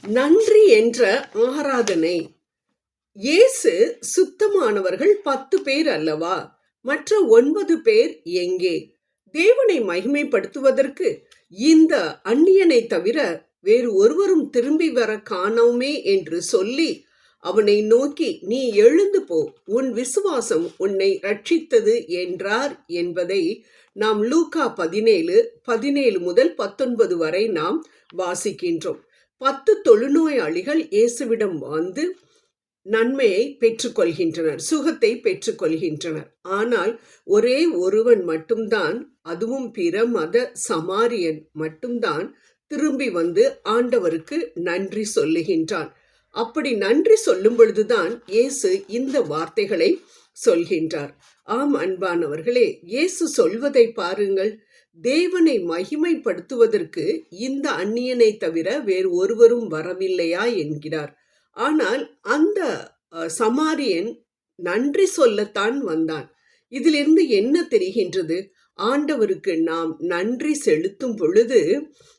நன்றி என்ற ஆராதனை. இயேசு சுத்தமானவர்கள் 10 பேர் அல்லவா? மற்ற 9 பேர் எங்கே? தேவனை மகிமைப்படுத்துவதற்கு இந்த அந்நியனை தவிர வேறு ஒருவரும் திரும்பி வர காணோமே என்று சொல்லி அவனை நோக்கி, நீ எழுந்து போ, உன் விசுவாசம் உன்னை ரட்சித்தது என்றார் என்பதை நாம் லூக்கா 17 முதல் 19 வரை நாம் வாசிக்கின்றோம். 10 தொழுநோயாளிகள் இயேசுவிடம் வந்து நன்மையை பெற்றுக்கொள்கின்றனர், சுகத்தை பெற்றுக்கொள்கின்றனர். ஆனால் ஒரே ஒருவன் மட்டும்தான், அதுவும் பிற மத சமாரியன் மட்டும்தான் திரும்பி வந்து ஆண்டவருக்கு நன்றி சொல்லுகின்றான். அப்படி நன்றி சொல்லும் பொழுதுதான் இயேசு இந்த வார்த்தைகளை சொல்கின்றார். ஆம் அன்பானவர்களே, இயேசு சொல்வதை பாருங்கள். தேவனை மகிமைப்படுத்துவதற்கு இந்த அந்நியனை தவிர வேறு ஒருவரும் வரவில்லையா என்கிறார். ஆனால் அந்த சமாரியன் நன்றி சொல்லத்தான் வந்தான். இதிலிருந்து என்ன தெரிகின்றது? ஆண்டவருக்கு நாம் நன்றி செலுத்தும் பொழுது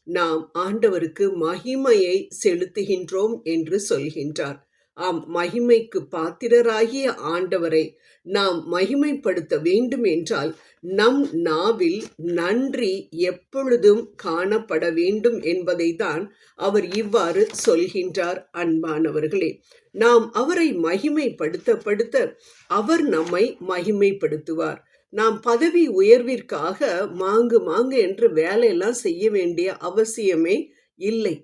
நாம் ஆண்டவருக்கு மகிமையை செலுத்துகின்றோம் என்று சொல்கின்றார். ஆம், மகிமைக்கு பாத்திரராகிய ஆண்டவரை நாம் மகிமைப்படுத்த வேண்டும் என்றால் நம் நாவில் நன்றி எப்பொழுதும் காணப்பட வேண்டும் என்பதை தான் அவர் இவ்வாறு சொல்கின்றார். அன்பானவர்களே, நாம் அவரை மகிமைப்படுத்த அவர் நம்மை மகிமைப்படுத்துவார். நாம் பதவி உயர்விற்காக மாங்கு என்று வேலையெல்லாம் செய்ய வேண்டிய அவசியமே இல்லை.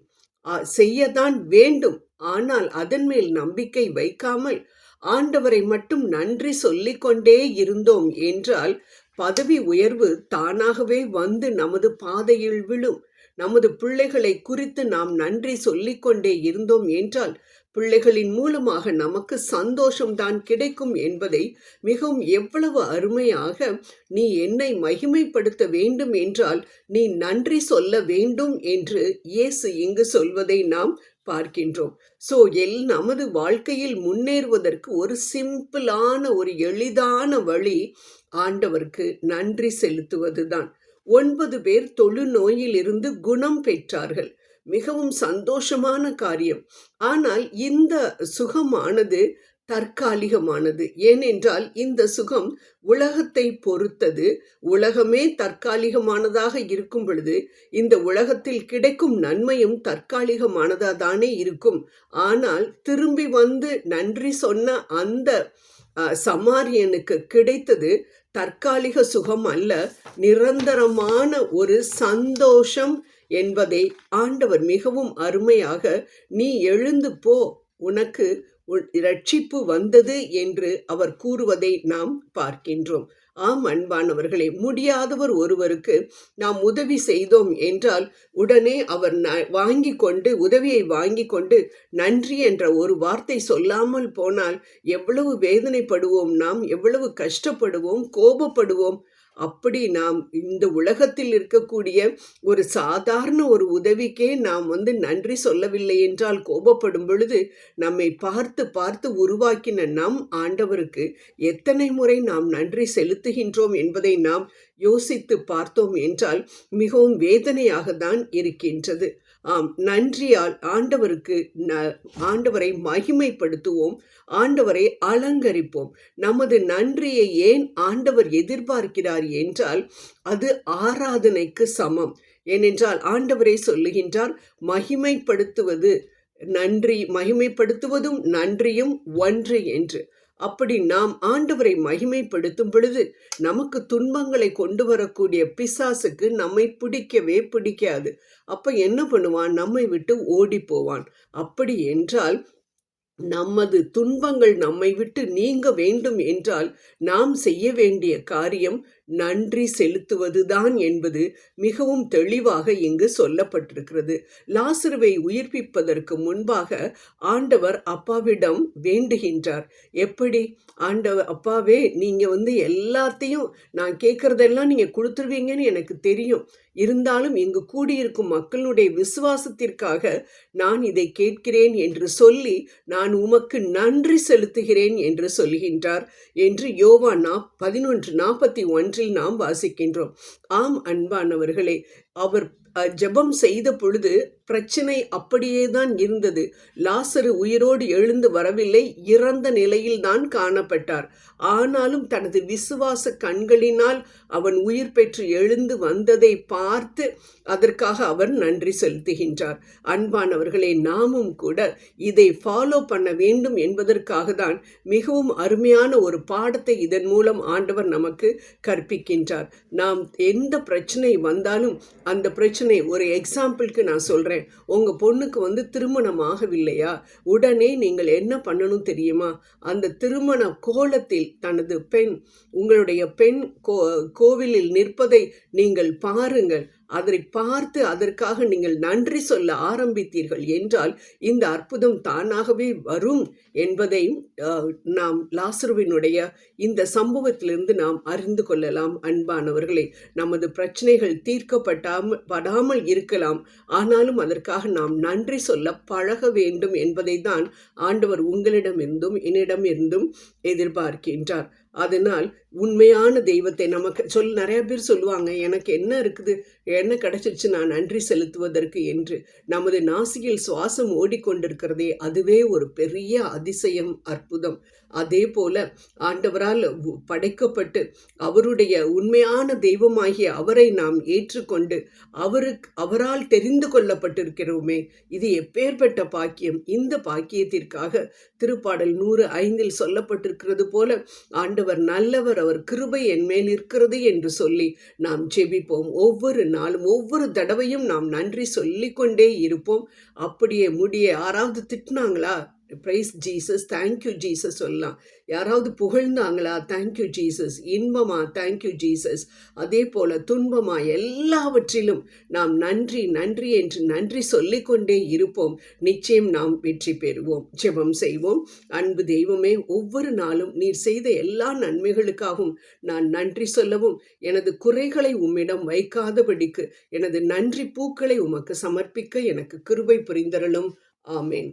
செய்யத்தான் வேண்டும். ஆனால் அதன் மேல் நம்பிக்கை வைக்காமல் ஆண்டவரை மட்டும் நன்றி சொல்லிக்கொண்டே இருந்தோம் என்றால் பதவி உயர்வு தானாகவே வந்து நமது பாதையில் விழும். நமது பிள்ளைகளை குறித்து நாம் நன்றி சொல்லிக்கொண்டே இருந்தோம் என்றால் பிள்ளைகளின் மூலமாக நமக்கு சந்தோஷம்தான் கிடைக்கும் என்பதை மிகவும் எவ்வளவு அருமையாக, நீ என்னை மகிமைப்படுத்த வேண்டும் என்றால் நீ நன்றி சொல்ல வேண்டும் என்று இயேசு இங்கு சொல்வதை நாம் பார்க்கின்றோம். ஸோ நமது வாழ்க்கையில் முன்னேறுவதற்கு ஒரு சிம்பிளான, ஒரு எளிதான வழி ஆண்டவருக்கு நன்றி செலுத்துவதுதான். 9 பேர் தொழுநோயில் இருந்து குணம் பெற்றார்கள். மிகவும் சந்தோஷமான காரியம். ஆனால் இந்த சுகமானது தற்காலிகமானது. ஏனென்றால் இந்த சுகம் உலகத்தை பொறுத்தது. உலகமே தற்காலிகமானதாக இருக்கும் பொழுது இந்த உலகத்தில் கிடைக்கும் நன்மையும் தற்காலிகமானதாதானே இருக்கும். ஆனால் திரும்பி வந்து நன்றி சொன்ன அந்த சமாரியனுக்கு கிடைத்தது தற்காலிக சுகம் அல்ல, நிரந்தரமான ஒரு சந்தோஷம் என்பதை ஆண்டவர் மிகவும் அருமையாக, நீ எழுந்து போ, உனக்கு இரட்சிப்பு வந்தது என்று அவர் கூறுவதை நாம் பார்க்கின்றோம். ஆம் அன்பானவர்களே, முடியாதவர் ஒருவருக்கு நாம் உதவி செய்தோம் என்றால் உடனே அவர் உதவியை வாங்கி கொண்டு நன்றி என்ற ஒரு வார்த்தை சொல்லாமல் போனால் எவ்வளவு வேதனைப்படுவோம், நாம் எவ்வளவு கஷ்டப்படுவோம், கோபப்படுவோம். அப்படி நாம் இந்த உலகத்தில் இருக்கக்கூடிய ஒரு சாதாரண ஒரு உதவிக்கே நாம் நன்றி சொல்லவில்லை என்றால் கோபப்படும் பொழுது நம்மை பார்த்து உருவாக்கின நம் ஆண்டவருக்கு எத்தனை முறை நாம் நன்றி செலுத்துகின்றோம் என்பதை நாம் யோசித்து பார்த்தோம் என்றால் மிகவும் வேதனையாக தான் இருக்கின்றது. ஆம், நன்றியால் ஆண்டவரை மகிமைப்படுத்துவோம், ஆண்டவரை அலங்கரிப்போம். நமது நன்றியை ஏன் ஆண்டவர் எதிர்பார்க்கிறார் என்றால் அது ஆராதனைக்கு சமம். ஏனென்றால் ஆண்டவரை சொல்லுகின்றார், மகிமைப்படுத்துவதும் நன்றியும் ஒன்று என்று. அப்படி நாம் ஆண்டவரை மகிமைப்படுத்தும் பொழுது நமக்கு துன்பங்களை கொண்டு வரக்கூடிய பிசாசுக்கு நம்மை பிடிக்கவே பிடிக்காது. அப்ப என்ன பண்ணுவான்? நம்மை விட்டு ஓடி போவான். அப்படி என்றால் நமது துன்பங்கள் நம்மை விட்டு நீங்க வேண்டும் என்றால் நாம் செய்ய வேண்டிய காரியம் நன்றி செலுத்துவதுதான் என்பது மிகவும் தெளிவாக இங்கு சொல்லப்பட்டிருக்கிறது. லாசருவை உயிர்ப்பிப்பதற்கு முன்பாக ஆண்டவர் அப்பாவிடம் வேண்டுகின்றார். எப்படி? அப்பாவே, நீங்க எல்லாத்தையும் நான் கேட்கறதெல்லாம் நீங்க கொடுத்துருவீங்கன்னு எனக்கு தெரியும். இருந்தாலும் இங்கு கூடியிருக்கும் மக்களுடைய விசுவாசத்திற்காக நான் இதை கேட்கிறேன் என்று சொல்லி நான் உமக்கு நன்றி செலுத்துகிறேன் என்று சொல்கின்றார் என்று யோவான் 11:41 நாம் வாசிக்கின்றோம். ஆம் அன்பானவர்களே, அவர் ஜெபம் செய்த பொழுது பிரச்சனை அப்படியே தான் இருந்தது. லாசரு உயிரோடு எழுந்து வரவில்லை, இறந்த நிலையில்தான் காணப்பட்டார். ஆனாலும் தனது விசுவாச கண்களினால் அவன் உயிர் பெற்று எழுந்து வந்ததை பார்த்து அதற்காக அவர் நன்றி செலுத்துகின்றார். அன்பானவர்களே, நாமும் கூட இதை ஃபாலோ பண்ண வேண்டும் என்பதற்காக தான் மிகவும் அருமையான ஒரு பாடத்தை இதன் மூலம் ஆண்டவர் நமக்கு கற்பிக்கின்றார். நாம் எந்த பிரச்சனை வந்தாலும் அந்த பிரச்சனை, ஒரு எக்ஸாம்பிளுக்கு நான் சொல்றேன், உங்க பொண்ணுக்கு திருமணம் ஆகவில்லையா, உடனே நீங்கள் என்ன பண்ணணும் தெரியுமா? அந்த திருமண கோலத்தில் தனது பெண், உங்களுடைய பெண் கோவிலில் நிற்பதை நீங்கள் பாருங்கள். அதை பார்த்து அதற்காக நீங்கள் நன்றி சொல்ல ஆரம்பித்தீர்கள் என்றால் இந்த அற்புதம் தானாகவே வரும் என்பதை நாம் லாசருவினுடைய இந்த சம்பவத்திலிருந்து நாம் அறிந்து கொள்ளலாம். அன்பானவர்களே, நமது பிரச்சனைகள் தீர்க்கப்படாமல் இருக்கலாம், ஆனாலும் அதற்காக நாம் நன்றி சொல்ல பழக வேண்டும் என்பதை தான் ஆண்டவர் உங்களிடமிருந்தும் என்னிடமிருந்தும் எதிர்பார்க்கின்றார். அதனால் உண்மையான தெய்வத்தை நமக்கு நிறைய பேர் சொல்லுவாங்க, எனக்கு என்ன இருக்குது, என்ன கிடைச்சிச்சு நான் நன்றி செலுத்துவதற்கு என்று. நமது நாசியில் சுவாசம் ஓடிக்கொண்டிருக்கிறதே, அதுவே ஒரு பெரிய அதிசயம், அற்புதம். அதே போல ஆண்டவரால் படைக்கப்பட்டு அவருடைய உண்மையான தெய்வமாகிய அவரை நாம் ஏற்றுக்கொண்டு அவரால் தெரிந்து கொள்ளப்பட்டிருக்கிறோமே, இது எப்பேற்பட்ட பாக்கியம். இந்த பாக்கியத்திற்காக திருப்பாடல் 105 சொல்லப்பட்டிருக்கிறது போல, ஆண்டவர் நல்லவர், அவர் கிருபை என் மேல் இருக்கிறது என்று சொல்லி நாம் ஜெபிப்போம். ஒவ்வொரு நாளும் ஒவ்வொரு தடவையும் நாம் நன்றி சொல்லிக்கொண்டே இருப்போம். அப்படியே முடிய யாராவது திட்டினாங்களா, பிரைஸ் ஜீசஸ், தேங்க்யூ ஜீசஸ் சொல்லலாம். யாராவது புகழ்ந்தாங்களா, தேங்க்யூ ஜீசஸ். இன்பமா, தேங்க்யூ ஜீசஸ். அதே போல துன்பமா, எல்லாவற்றிலும் நாம் நன்றி நன்றி என்று நன்றி சொல்லிக்கொண்டே இருப்போம். நிச்சயம் நாம் வெற்றி பெறுவோம். ஜெபம் செய்வோம். அன்பு தெய்வமே, ஒவ்வொரு நாளும் நீர் செய்த எல்லா நன்மைகளுக்காகவும் நான் நன்றி சொல்லவும், எனது குறைகளை உம்மிடம் வைக்காதபடிக்கு எனது நன்றி பூக்களை உமக்கு சமர்ப்பிக்க எனக்கு கிருபை புரிந்தருளும். ஆமேன்.